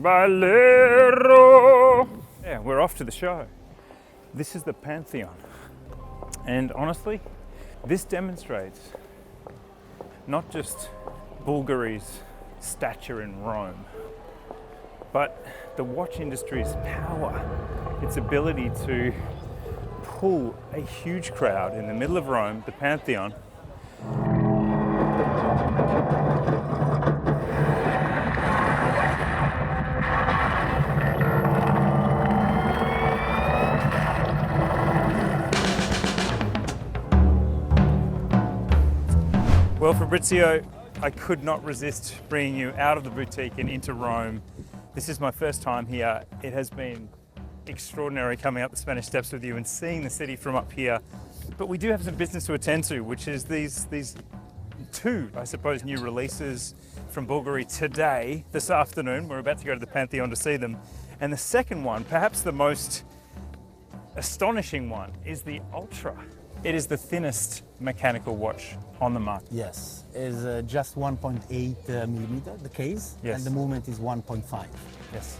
Valero! Yeah, we're off to the show. This is the Pantheon. And honestly, this demonstrates not just Bulgari's stature in Rome, but the watch industry's power, its ability to pull a huge crowd in the middle of Rome, the Pantheon. Well, Fabrizio, I could not resist bringing you out of the boutique and into Rome. This is my first time here. It has been extraordinary coming up the Spanish Steps with you and seeing the city from up here. But we do have some business to attend to, which is these two, I suppose, new releases from Bulgari today, this afternoon. We're about to go to the Pantheon to see them. And the second one, perhaps the most astonishing one, is the Ultra. It is the thinnest mechanical watch on the market. Yes, it's just 1.8 millimeter, the case, yes. And the movement is 1.5. Yes.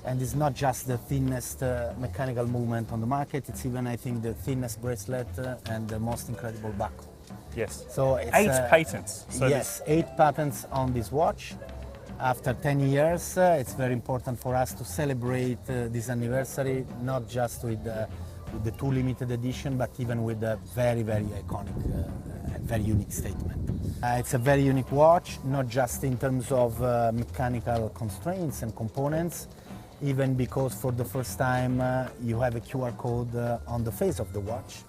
And it's not just the thinnest mechanical movement on the market, it's even, I think, the thinnest bracelet and the most incredible buckle. Yes. So it's, 8 patents. So yes, 8 patents on this watch. After 10 years, it's very important for us to celebrate this anniversary, not just with the 2 limited edition, but even with a very, very iconic and very unique statement. It's a very unique watch, not just in terms of mechanical constraints and components, even because for the first time you have a QR code on the face of the watch.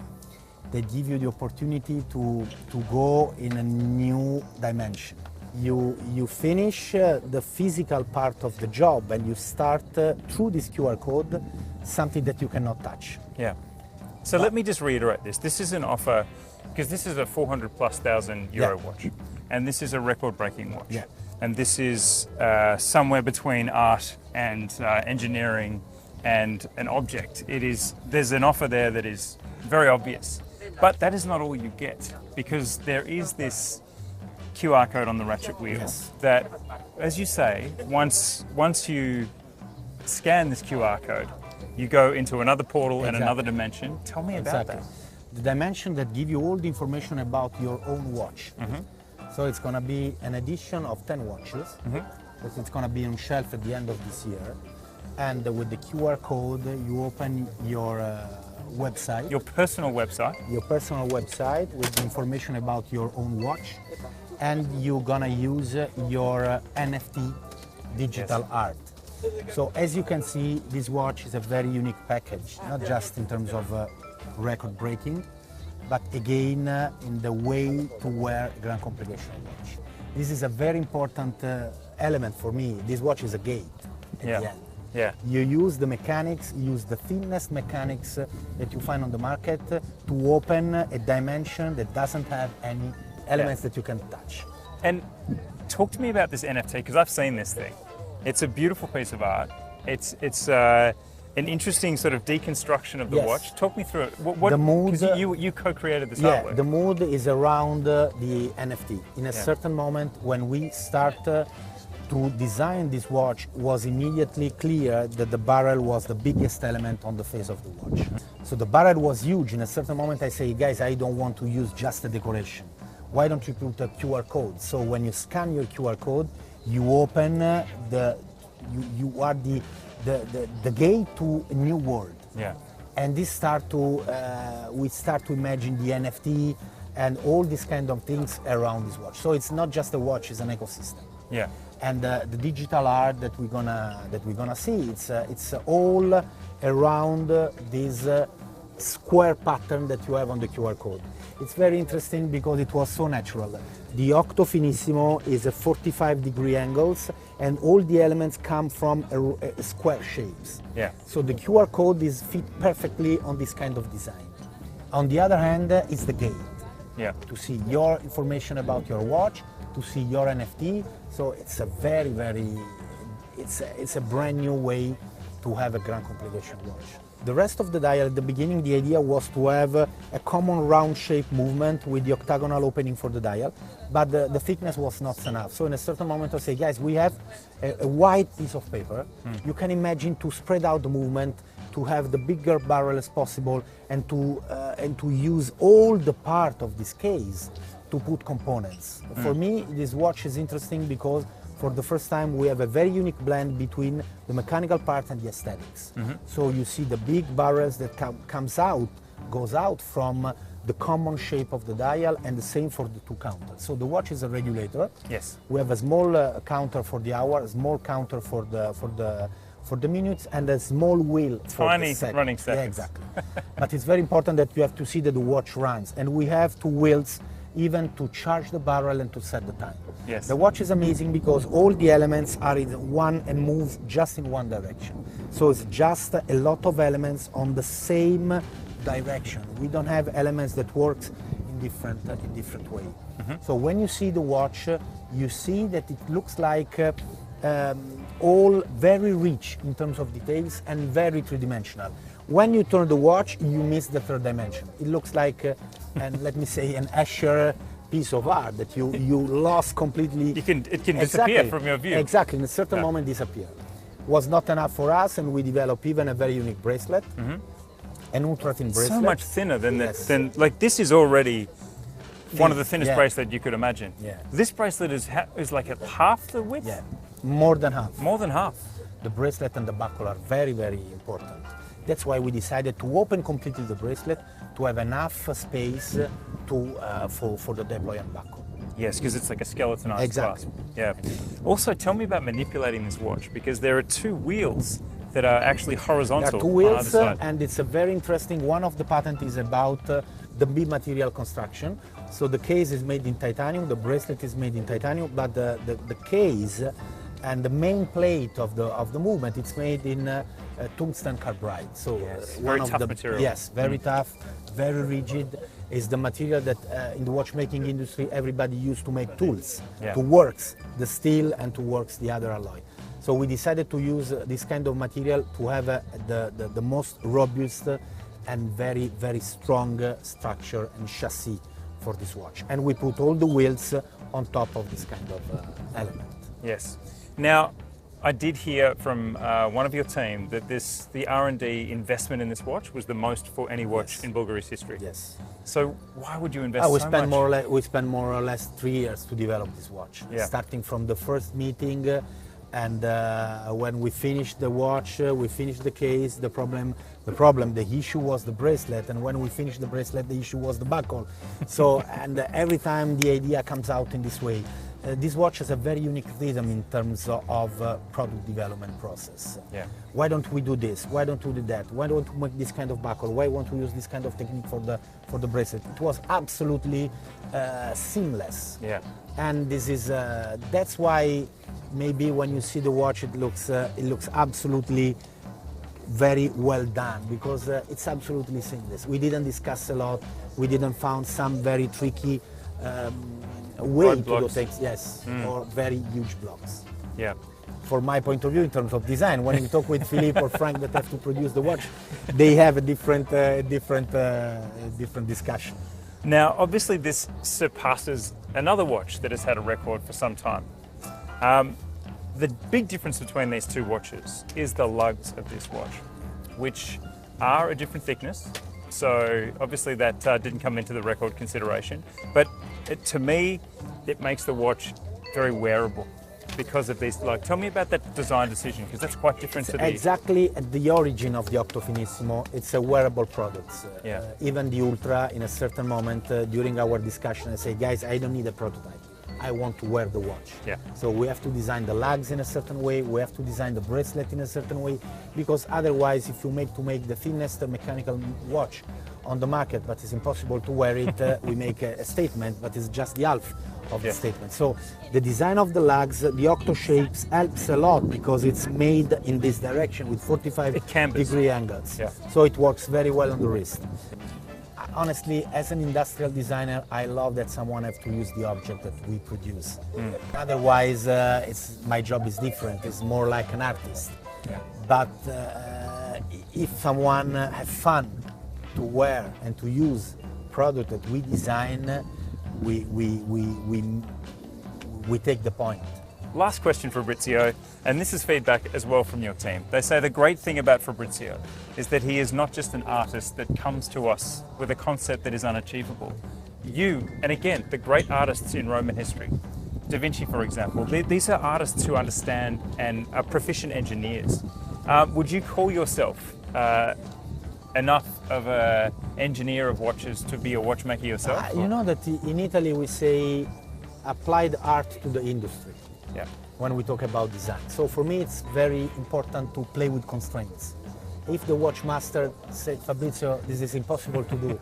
They give you the opportunity to go in a new dimension. You finish the physical part of the job and you start through this QR code something that you cannot touch. Yeah. So let me just reiterate this. This is an offer, because this is a 400,000+ euro watch, and this is a record-breaking watch. Yeah. And this is somewhere between art and engineering and an object. There's an offer there that is very obvious, but that is not all you get, because there is this QR code on the ratchet wheel that, as you say, once you scan this QR code, you go into another portal and another dimension. Tell me about that. The dimension that give you all the information about your own watch. Mm-hmm. So it's going to be an edition of 10 watches. Mm-hmm. Because it's going to be on shelf at the end of this year. And with the QR code, you open your website. Your personal website. Your personal website with the information about your own watch. And you're going to use your NFT digital art. So as you can see, this watch is a very unique package, not just in terms of record breaking, but again in the way to wear a Grand Complication watch. This is a very important element for me. This watch is a gate at the end. Yeah. You use the mechanics, you use the thinnest mechanics that you find on the market to open a dimension that doesn't have any elements that you can touch. And talk to me about this NFT, because I've seen this thing. It's a beautiful piece of art. It's an interesting sort of deconstruction of the watch. Talk me through it. The mood, you co-created this artwork. The mood is around the NFT. In a certain moment, when we start to design this watch, was immediately clear that the barrel was the biggest element on the face of the watch. So the barrel was huge. In a certain moment, I say, guys, I don't want to use just a decoration. Why don't you put a QR code? So when you scan your QR code, you open you are the gate to a new world. Yeah. And this we start to imagine the NFT and all these kind of things around this watch. So it's not just a watch; it's an ecosystem. Yeah. And the digital art that we're gonna see, it's all around this square pattern that you have on the QR code. It's very interesting because it was so natural. The Octo Finissimo is a 45-degree angles, and all the elements come from square shapes. Yeah. So the QR code is fit perfectly on this kind of design. On the other hand, it's the gate. Yeah. To see your information about your watch, to see your NFT. So it's a very, very, it's a brand new way to have a Grand Complication watch. The rest of the dial, at the beginning, the idea was to have a common round shape movement with the octagonal opening for the dial, but the thickness was not enough. So in a certain moment I say, guys, we have a wide piece of paper. You can imagine to spread out the movement, to have the bigger barrel as possible, and to use all the part of this case to put components. For me, this watch is interesting because for the first time we have a very unique blend between the mechanical part and the aesthetics. So you see the big barrels that goes out from the common shape of the dial, and the same for the two counters. So the watch is a regulator. Yes. We have a small counter for the hour, a small counter for the minutes, and a small wheel for Tiny the second. running seconds. Yeah, exactly. But it's very important that you have to see that the watch runs, and we have two wheels even to charge the barrel and to set the time. Yes. The watch is amazing because all the elements are in one and move just in one direction. So it's just a lot of elements on the same direction. We don't have elements that works in different way. So when you see the watch, you see that it looks like all very rich in terms of details and very three-dimensional. When you turn the watch, you miss the third dimension. It looks like, and let me say, an Escher piece of art that you lost completely. It can disappear from your view. Exactly, in a certain moment disappear. Was not enough for us, and we developed even a very unique bracelet, an ultra thin bracelet. So much thinner than Yes. than like this is already one of the thinnest Yeah. bracelet you could imagine. Yeah. This bracelet is like at half the width. Yeah, more than half. More than half. The bracelet and the buckle are very, very important. That's why we decided to open completely the bracelet to have enough space for the deploy and buckle. Yes, because it's like a skeletonized Exactly. clasp. Yeah. Also, tell me about manipulating this watch, because there are two wheels that are actually horizontal. There are two on either wheels, side. and it's a very interesting. One of the patent is about the B material construction. So the case is made in titanium, the bracelet is made in titanium, but the case and the main plate of the movement, it's made in tungsten carbide. So very tough material. Yes, very tough, very rigid. Is the material that in the watchmaking industry everybody used to make tools, to works the steel and to works the other alloy. So we decided to use this kind of material to have the most robust and very, very strong structure and chassis for this watch. And we put all the wheels on top of this kind of element. Yes. Now, I did hear from one of your team that the R&D investment in this watch was the most for any watch in Bulgari's history. Yes. So why would you invest We so spent much? we spent more or less 3 years to develop this watch. Yeah. Starting from the first meeting, and when we finished the watch, we finished the case. The issue was the bracelet, and when we finished the bracelet, the issue was the buckle. So, and every time the idea comes out in this way. This watch has a very unique rhythm in terms of product development process. Yeah. Why don't we do this? Why don't we do that? Why don't we make this kind of buckle? Why won't we use this kind of technique for the bracelet? It was absolutely seamless. Yeah. And this is that's why maybe when you see the watch, it looks absolutely very well done, because it's absolutely seamless. We didn't discuss a lot. We didn't found some very tricky way to do things. Yes, or very huge blocks. Yeah. For my point of view, in terms of design, when you talk with Philippe or Frank that have to produce the watch, they have a different discussion. Now, obviously, this surpasses another watch that has had a record for some time. The big difference between these two watches is the lugs of this watch, which are a different thickness. So obviously that didn't come into the record consideration, but to me, it makes the watch very wearable because of these lugs. Tell me about that design decision, because that's quite different to the... Exactly at the origin of the Octo Finissimo, it's a wearable product. Even the Ultra, in a certain moment during our discussion, I say, guys, I don't need a prototype. I want to wear the watch. Yeah. So we have to design the lugs in a certain way, we have to design the bracelet in a certain way, because otherwise if you make the thinnest mechanical watch on the market, but it's impossible to wear it, we make a statement, but it's just the half of the statement. So the design of the lugs, the octo shapes helps a lot because it's made in this direction with 45-degree angles. Yeah. So it works very well on the wrist. Honestly, as an industrial designer, I love that someone has to use the object that we produce. Otherwise, my job is different. It's more like an artist. Yeah. But if someone have fun to wear and to use product that we design, we take the point. Last question for Fabrizio, and this is feedback as well from your team. They say the great thing about Fabrizio is that he is not just an artist that comes to us with a concept that is unachievable. You, and again, the great artists in Roman history, Da Vinci, for example, these are artists who understand and are proficient engineers. Would you call yourself enough of an engineer of watches to be a watchmaker yourself? You know that in Italy we say applied art to the industry. Yeah. When we talk about design. So for me it's very important to play with constraints. If the watchmaster said, Fabrizio, this is impossible to do,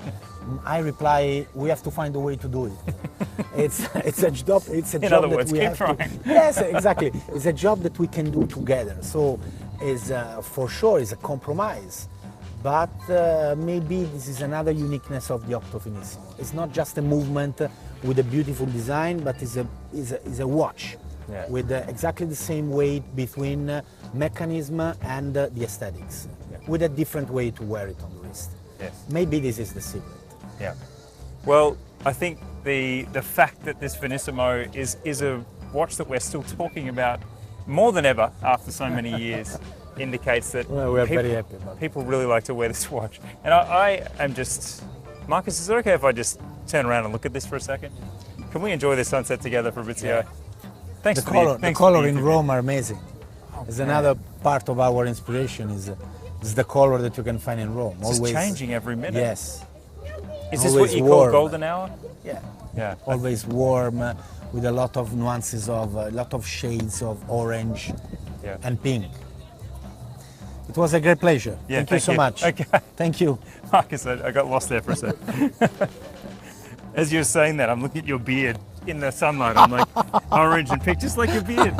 I reply, we have to find a way to do it. It's a job. It's a In job other that words, we keep have trying. to. Yes, exactly. It's a job that we can do together. So is for sure is a compromise, but maybe this is another uniqueness of the Octo Finissimo. It's not just a movement with a beautiful design, but is a watch. Yeah. With exactly the same weight between mechanism and the aesthetics, with a different way to wear it on the wrist. Yes. Maybe this is the secret. Yeah. Well, I think the fact that this Finissimo is a watch that we're still talking about more than ever after so many years indicates that Well, we're very happy about it. people really like to wear this watch. And I am just, Marcus, is it okay if I just turn around and look at this for a second? Can we enjoy this sunset together, Fabrizio? Yeah. Thanks The for color, the thanks color for in interview. Rome are amazing. It's another part of our inspiration is the color that you can find in Rome. It's just changing every minute. Yes. Is this what always you warm. call golden hour? Yeah. Yeah. Always warm, with a lot of nuances of, a lot of shades of orange Yeah. and pink. It was a great pleasure. Yeah, thank you so much. Okay. Thank you. Marcus, I got lost there for a sec. As you were saying that, I'm looking at your beard in the sunlight. I'm like, orange and pink, just like your beard.